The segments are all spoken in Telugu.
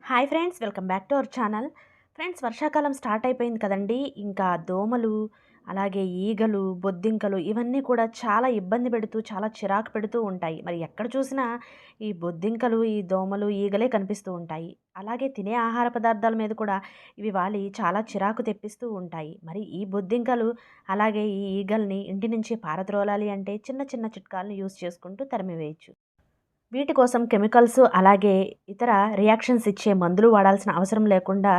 Hi friends, welcome back to our channel. Friends, వర్షాకాలం స్టార్ట్ అయిపోయింది కదండి. ఇంకా దోమలు, అలాగే ఈగలు, బొద్దింకలు ఇవన్నీ కూడా చాలా ఇబ్బంది పెడుతూ, చాలా చిరాకు పెడుతూ ఉంటాయి. మరి ఎక్కడ చూసినా ఈ బొద్దింకలు, ఈ దోమలు, ఈగలే కనిపిస్తూ ఉంటాయి. అలాగే తినే ఆహార పదార్థాల మీద కూడా ఇవి వాలి చాలా చిరాకు తెప్పిస్తూ ఉంటాయి. మరి ఈ బొద్దింకలు అలాగే ఈ ఈగల్ని ఇంటి నుంచి పారద్రోలాలి అంటే చిన్న చిన్న చిట్కాలను యూజ్ చేసుకుంటూ తరిమివేయచ్చు. వీటి కోసం కెమికల్స్ అలాగే ఇతర రియాక్షన్స్ ఇచ్చే మందులు వాడాల్సిన అవసరం లేకుండా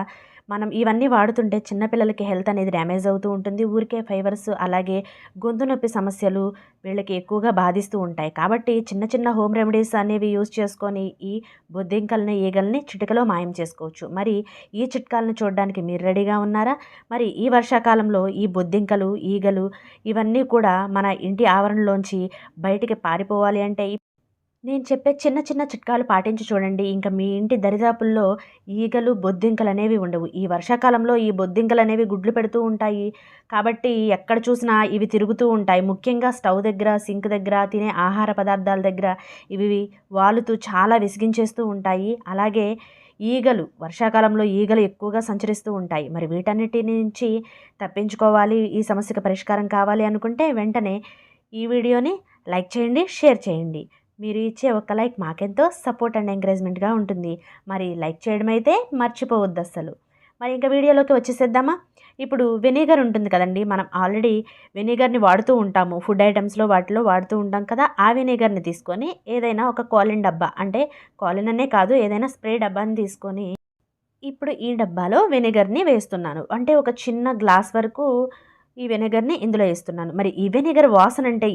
మనం ఇవన్నీ వాడుతుంటే చిన్నపిల్లలకి హెల్త్ అనేది డ్యామేజ్ అవుతూ ఉంటుంది. ఊరికే ఫీవర్స్ అలాగే గొంతు నొప్పి సమస్యలు వీళ్ళకి ఎక్కువగా బాధిస్తూ ఉంటాయి. కాబట్టి చిన్న చిన్న హోమ్ రెమెడీస్ అనేవి యూజ్ చేసుకొని ఈ బొద్దింకల్ని, ఈగల్ని చిటికలో మాయం చేసుకోవచ్చు. మరి ఈ చిట్కాలను చూడడానికి మీరు రెడీగా ఉన్నారా? మరి ఈ వర్షాకాలంలో ఈ బొద్దింకలు, ఈగలు ఇవన్నీ కూడా మన ఇంటి ఆవరణలోంచి బయటికి పారిపోవాలి అంటే నేను చెప్పే చిన్న చిన్న చిట్కాలు పాటించి చూడండి. ఇంక మీ ఇంటి దరిదాపుల్లో ఈగలు, బొద్దింకలనేవి ఉండవు. ఈ వర్షాకాలంలో ఈ బొద్దింకలనేవి గుడ్లు పెడుతూ ఉంటాయి. కాబట్టి ఎక్కడ చూసినా ఇవి తిరుగుతూ ఉంటాయి. ముఖ్యంగా స్టవ్ దగ్గర, సింక్ దగ్గర, తినే ఆహార పదార్థాల దగ్గర ఇవి వాలుతూ చాలా విసిగించేస్తూ ఉంటాయి. అలాగే ఈగలు, వర్షాకాలంలో ఈగలు ఎక్కువగా సంచరిస్తూ ఉంటాయి. మరి వీటన్నిటి నుంచి తప్పించుకోవాలి, ఈ సమస్యకు పరిష్కారం కావాలి అనుకుంటే వెంటనే ఈ వీడియోని లైక్ చేయండి, షేర్ చేయండి. మీరు ఇచ్చే ఒక్క లైక్ మాకెంతో సపోర్ట్ అండ్ ఎంకరేజ్మెంట్గా ఉంటుంది. మరి లైక్ చేయడం అయితే మర్చిపోవద్దు అస్సలు. మరి ఇంకా వీడియోలోకి వచ్చేసేద్దామా? ఇప్పుడు వెనిగర్ ఉంటుంది కదండి, మనం ఆల్రెడీ వెనిగర్ని వాడుతూ ఉంటాము. ఫుడ్ ఐటమ్స్లో వాటిలో వాడుతూ ఉంటాం కదా. ఆ వెనిగర్ని తీసుకొని ఏదైనా ఒక కాలిన్ డబ్బా, అంటే కాలిన్ అనే కాదు, ఏదైనా స్ప్రే డబ్బాని తీసుకొని ఇప్పుడు ఈ డబ్బాలో వెనిగర్ని వేస్తున్నాను. అంటే ఒక చిన్న గ్లాస్ వరకు ఈ వెనిగర్ని ఇందులో వేస్తున్నాను. మరి ఈ వెనిగర్ వాసన అంటే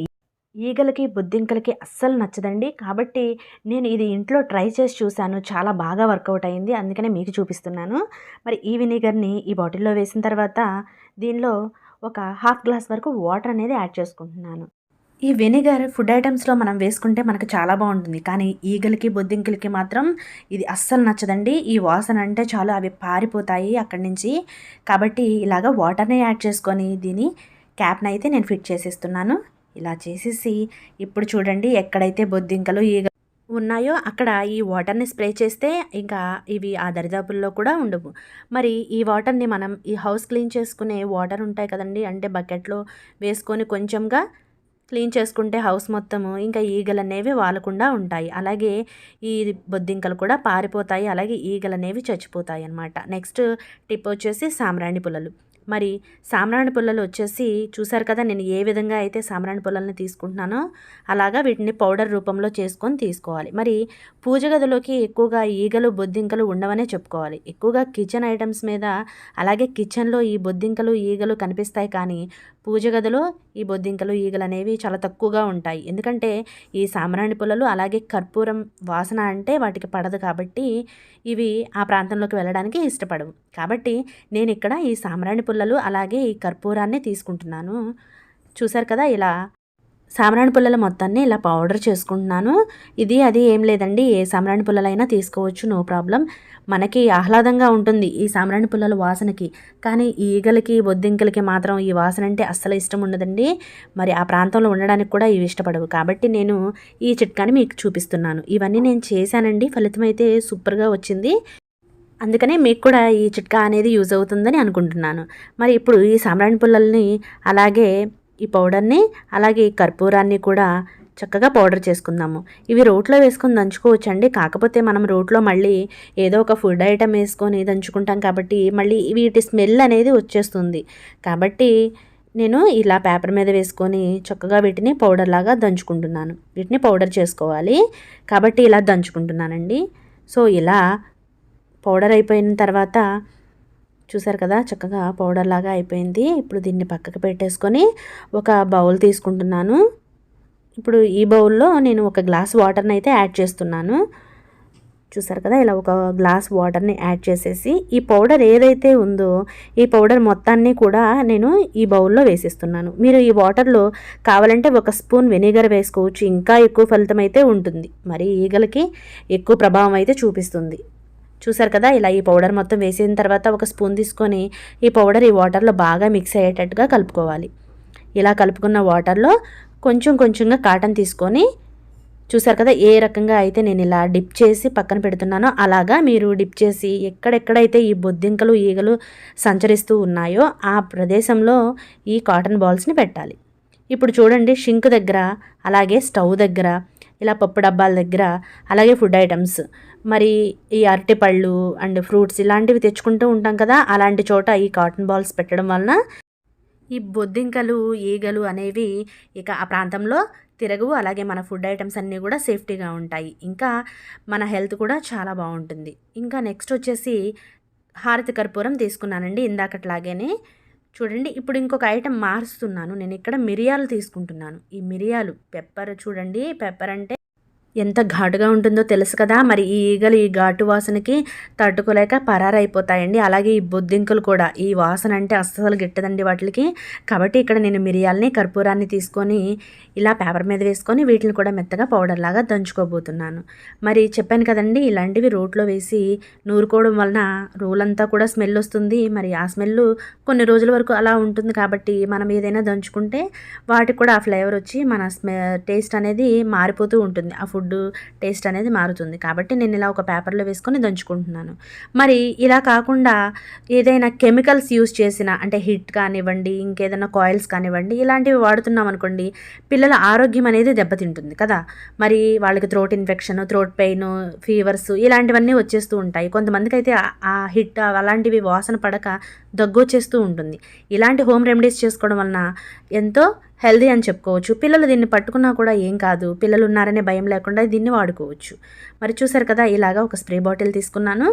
ఈగలకి, బొద్దింకలకి అస్సలు నచ్చదండి. కాబట్టి నేను ఇది ఇంట్లో ట్రై చేసి చూశాను. చాలా బాగా వర్కౌట్ అయింది. అందుకనే మీకు చూపిస్తున్నాను. మరి ఈ వినిగర్ని ఈ బాటిల్లో వేసిన తర్వాత దీనిలో ఒక హాఫ్ గ్లాస్ వరకు వాటర్ అనేది యాడ్ చేసుకుంటున్నాను. ఈ వెనిగర్ ఫుడ్ ఐటమ్స్లో మనం వేసుకుంటే మనకు చాలా బాగుంటుంది. కానీ ఈగలకి, బొద్దింకలకి మాత్రం ఇది అస్సలు నచ్చదండి. ఈ వాసన అంటే చాలు అవి పారిపోతాయి అక్కడి నుంచి. కాబట్టి ఇలాగ వాటర్ని యాడ్ చేసుకొని దీని క్యాప్ని అయితే నేను ఫిట్ చేసేస్తున్నాను. ఇలా చేసేసి ఇప్పుడు చూడండి, ఎక్కడైతే బొద్దింకలు, ఈగ ఉన్నాయో అక్కడ ఈ వాటర్ని స్ప్రే చేస్తే ఇంకా ఇవి ఆ దరిదాపుల్లో కూడా ఉండవు. మరి ఈ వాటర్ని మనం ఈ హౌస్ క్లీన్ చేసుకునే వాటర్ ఉంటాయి కదండి, అంటే బకెట్లో వేసుకొని కొంచెంగా క్లీన్ చేసుకుంటే హౌస్ మొత్తము ఇంకా ఈగలు అనేవి వాలకుండా ఉంటాయి. అలాగే ఈ బొద్దింకలు కూడా పారిపోతాయి. అలాగే ఈగలు అనేవి చచ్చిపోతాయి అన్నమాట. నెక్స్ట్ టిప్ వచ్చేసి సాంబ్రాణి పుల్లలు. మరి సాంబ్రాణి పుల్లలు వచ్చేసి చూసారు కదా, నేను ఏ విధంగా అయితే సాంబ్రాణి పుల్లల్ని తీసుకుంటున్నానో అలాగా వీటిని పౌడర్ రూపంలో చేసుకొని తీసుకోవాలి. మరి పూజ గదిలోకి ఎక్కువగా ఈగలు, బొద్దింకలు ఉండవనే చెప్పుకోవాలి. ఎక్కువగా కిచెన్ ఐటమ్స్ మీద అలాగే కిచెన్లో ఈ బొద్దింకలు, ఈగలు కనిపిస్తాయి. కానీ పూజ గదిలో ఈ బొద్దింకలు, ఈగలు అనేవి చాలా తక్కువగా ఉంటాయి. ఎందుకంటే ఈ సాంబ్రాణి పుల్లలు అలాగే కర్పూరం వాసన అంటే వాటికి పడదు. కాబట్టి ఇవి ఆ ప్రాంతంలోకి వెళ్ళడానికి ఇష్టపడవు. కాబట్టి నేను ఇక్కడ ఈ సాంబ్రాణి పుల్లలు అలాగే ఈ కర్పూరాన్ని తీసుకుంటున్నాను. చూసారు కదా, ఇలా సాంబ్రాణి పుల్లల మొత్తాన్ని ఇలా పౌడర్ చేసుకుంటున్నాను. ఇది అది ఏం లేదండి, ఏ సాంబ్రాణి పుల్లలైనా తీసుకోవచ్చు, నో ప్రాబ్లం. మనకి ఆహ్లాదంగా ఉంటుంది ఈ సాంబ్రాణి పుల్లల వాసనకి. కానీ ఈగలకి, బొద్దింకలకి మాత్రం ఈ వాసన అంటే అస్సలు ఇష్టం ఉండదండి. మరి ఆ ప్రాంతంలో ఉండడానికి కూడా ఇవి ఇష్టపడవు. కాబట్టి నేను ఈ చిట్కాని మీకు చూపిస్తున్నాను. ఇవన్నీ నేను చేశానండి, ఫలితం అయితే సూపర్గా వచ్చింది. అందుకనే మీకు కూడా ఈ చిట్కా అనేది యూజ్ అవుతుందని అనుకుంటున్నాను. మరి ఇప్పుడు ఈ సాంబ్రాణి పుల్లల్ని అలాగే ఈ పౌడర్ని అలాగే ఈ కర్పూరాన్ని కూడా చక్కగా పౌడర్ చేసుకుందాము. ఇవి రోట్లో వేసుకొని దంచుకోవచ్చండి. కాకపోతే మనం రోట్లో మళ్ళీ ఏదో ఒక ఫుడ్ ఐటమ్ వేసుకొని దంచుకుంటాం కాబట్టి మళ్ళీ వీటి స్మెల్ అనేది వచ్చేస్తుంది. కాబట్టి నేను ఇలా పేపర్ మీద వేసుకొని చక్కగా వీటిని పౌడర్ లాగా దంచుకుంటున్నాను. వీటిని పౌడర్ చేసుకోవాలి కాబట్టి ఇలా దంచుకుంటున్నానండి. సో ఇలా పౌడర్ అయిపోయిన తర్వాత చూసారు కదా, చక్కగా పౌడర్ లాగా అయిపోయింది. ఇప్పుడు దీన్ని పక్కకు పెట్టేసుకొని ఒక బౌల్ తీసుకుంటున్నాను. ఇప్పుడు ఈ బౌల్లో నేను ఒక గ్లాస్ వాటర్ని అయితే యాడ్ చేస్తున్నాను. చూసారు కదా, ఇలా ఒక గ్లాస్ వాటర్ని యాడ్ చేసేసి ఈ పౌడర్ ఏదైతే ఉందో ఈ పౌడర్ మొత్తాన్ని కూడా నేను ఈ బౌల్లో వేసేస్తున్నాను. మీరు ఈ వాటర్లో కావాలంటే ఒక స్పూన్ వెనిగర్ వేసుకోవచ్చు, ఇంకా ఎక్కువ ఫలితం అయితే ఉంటుంది. మరి ఈగలకి ఎక్కువ ప్రభావం అయితే చూపిస్తుంది. చూసారు కదా, ఇలా ఈ పౌడర్ మొత్తం వేసిన తర్వాత ఒక స్పూన్ తీసుకొని ఈ పౌడర్ ఈ వాటర్లో బాగా మిక్స్ అయ్యేటట్టుగా కలుపుకోవాలి. ఇలా కలుపుకున్న వాటర్లో కొంచెంగా కాటన్ తీసుకొని చూసారు కదా ఏ రకంగా అయితే నేను ఇలా డిప్ చేసి పక్కన పెడుతున్నానో అలాగా మీరు డిప్ చేసి ఎక్కడెక్కడైతే ఈ బొద్దింకలు ఈగలు సంచరిస్తూ ఉన్నాయో ఆ ప్రదేశంలో ఈ కాటన్ బాల్స్ని పెట్టాలి. ఇప్పుడు చూడండి షింక్ దగ్గర, అలాగే స్టవ్ దగ్గర, ఇలా పప్పు డబ్బాల దగ్గర, అలాగే ఫుడ్ ఐటమ్స్, మరి ఈ అరటిపళ్ళు అండ్ ఫ్రూట్స్ ఇలాంటివి తెచ్చుకుంటూ ఉంటాం కదా, అలాంటి చోట ఈ కాటన్ బాల్స్ పెట్టడం వలన ఈ బొద్దింకలు ఈగలు అనేవి ఇక ఆ ప్రాంతంలో తిరగవు. అలాగే మన ఫుడ్ ఐటమ్స్ అన్నీ కూడా సేఫ్టీగా ఉంటాయి. ఇంకా మన హెల్త్ కూడా చాలా బాగుంటుంది. ఇంకా నెక్స్ట్ వచ్చేసి హారతి కర్పూరం తీసుకున్నానండి ఇందాకట్లాగేనే. చూడండి ఇప్పుడు ఇంకొక ఐటెం మారుస్తున్నాను. నేను ఇక్కడ మిరియాలు తీసుకుంటున్నాను. ఈ మిరియాలు పెప్పర్ చూడండి, పెప్పర్ అంటే ఎంత ఘాటుగా ఉంటుందో తెలుసు కదా. మరి ఈ ఈగలు ఈ ఘాటు వాసనకి తట్టుకోలేక పరారైపోతాయండి. అలాగే ఈ బొద్దింకలు కూడా ఈ వాసన అంటే అస్సలు గిట్టదండి వాటికి. కాబట్టి ఇక్కడ నేను మిరియాలని కర్పూరాన్ని తీసుకొని ఇలా పేపర్ మీద వేసుకొని వీటిని కూడా మెత్తగా పౌడర్ లాగా దంచుకోబోతున్నాను. మరి చెప్పాను కదండి, ఇలాంటివి రోట్లో వేసి నూరుకోవడం వలన రోలంతా కూడా స్మెల్ వస్తుంది. మరి ఆ స్మెల్ కొన్ని రోజుల వరకు అలా ఉంటుంది. కాబట్టి మనం ఏదైనా దంచుకుంటే వాటికి కూడా ఆ ఫ్లేవర్ వచ్చి మన టేస్ట్ అనేది మారిపోతూ ఉంటుంది. ఆ ఫుడ్ టేస్ట్ అనేది మారుతుంది. కాబట్టి నేను ఇలా ఒక పేపర్లో వేసుకొని దంచుకుంటున్నాను. మరి ఇలా కాకుండా ఏదైనా కెమికల్స్ యూస్ చేసిన అంటే హిట్ కానివ్వండి, ఇంకేదైనా కాయిల్స్ కానివ్వండి, ఇలాంటివి వాడుతున్నాం అనుకోండి, పిల్లల ఆరోగ్యం అనేది దెబ్బతింటుంది కదా. మరి వాళ్ళకి throat infection, throat pain, fevers ఇలాంటివన్నీ వచ్చేస్తూ ఉంటాయి. కొంతమందికి అయితే ఆ హిట్ అలాంటివి వాసన పడక దగ్గు వచ్చేస్తూ ఉంటుంది. ఇలాంటి హోమ్ రెమెడీస్ చేసుకోవడం వలన ఎంతో హెల్దీ అని చెప్పుకోవచ్చు. పిల్లలు దీన్ని పట్టుకున్నా కూడా ఏం కాదు, పిల్లలు ఉన్నారనే భయం లేకుండా దీన్ని వాడుకోవచ్చు. మరి చూసారు కదా, ఇలాగా ఒక స్ప్రే బాటిల్ తీసుకున్నాను.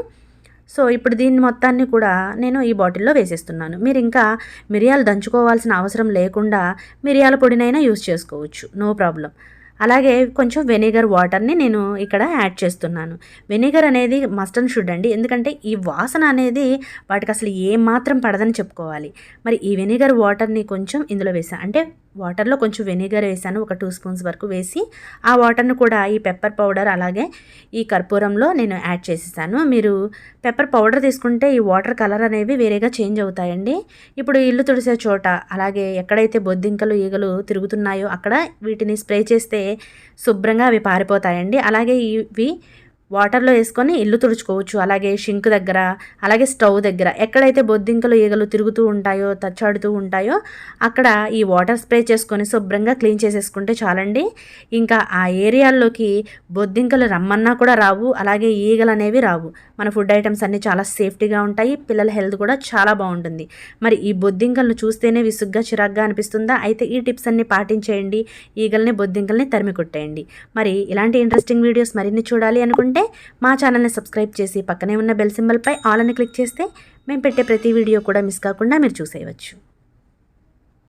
సో ఇప్పుడు దీన్ని మొత్తాన్ని కూడా నేను ఈ బాటిల్లో వేసేస్తున్నాను. మీరు ఇంకా మిరియాలు దంచుకోవాల్సిన అవసరం లేకుండా మిరియాల పొడినైనా యూస్ చేసుకోవచ్చు, నో ప్రాబ్లం. అలాగే కొంచెం వెనిగర్ వాటర్ని నేను ఇక్కడ యాడ్ చేస్తున్నాను. వెనిగర్ అనేది మస్ట్ అండ్ షుడ్ అండి, ఎందుకంటే ఈ వాసన అనేది వాటికి అసలు ఏమాత్రం పడదని చెప్పుకోవాలి. మరి ఈ వెనిగర్ వాటర్ని కొంచెం ఇందులో వేసాను, అంటే వాటర్లో కొంచెం వెనిగర్ వేసాను, ఒక 2 స్పూన్స్ వరకు వేసి ఆ వాటర్ను కూడా ఈ పెప్పర్ పౌడర్ అలాగే ఈ కర్పూరంలో నేను యాడ్ చేసేసాను. మీరు పెప్పర్ పౌడర్ తీసుకుంటే ఈ వాటర్ కలర్ అనేవి వేరేగా చేంజ్ అవుతాయండి. ఇప్పుడు ఇల్లు తుడిసే చోట అలాగే ఎక్కడైతే బొద్దింకలు ఈగలు తిరుగుతున్నాయో అక్కడ వీటిని స్ప్రే చేస్తే శుభ్రంగా అవి పారిపోతాయండి. అలాగే ఇవి వాటర్లో వేసుకొని ఇల్లు తుడుచుకోవచ్చు. అలాగే షింక్ దగ్గర, అలాగే స్టవ్ దగ్గర ఎక్కడైతే బొద్దింకలు ఈగలు తిరుగుతూ ఉంటాయో, తచ్చాడుతూ ఉంటాయో అక్కడ ఈ వాటర్ స్ప్రే చేసుకొని శుభ్రంగా క్లీన్ చేసేసుకుంటే చాలండి. ఇంకా ఆ ఏరియాల్లోకి బొద్దింకలు రమ్మన్నా కూడా రావు, అలాగే ఈగలు అనేవి రావు. మన ఫుడ్ ఐటమ్స్ అన్నీ చాలా సేఫ్టీగా ఉంటాయి. పిల్లల హెల్త్ కూడా చాలా బాగుంటుంది. మరి ఈ బొద్దింకలను చూస్తేనే విసుగ్గా చిరాగ్గా అనిపిస్తుందా? అయితే ఈ టిప్స్ అన్నీ పాటించేయండి. ఈగల్ని బొద్దింకల్ని తరిమి కొట్టేయండి. మరి ఇలాంటి ఇంట్రెస్టింగ్ వీడియోస్ మరిన్ని చూడాలి అనుకుంటే మా ఛానల్ని సబ్స్క్రైబ్ చేసి పక్కనే ఉన్న బెల్ సింబల్పై ఆల్ అని క్లిక్ చేస్తే మేము పెట్టే ప్రతి వీడియో కూడా మిస్ కాకుండా మీరు చూసేయవచ్చు.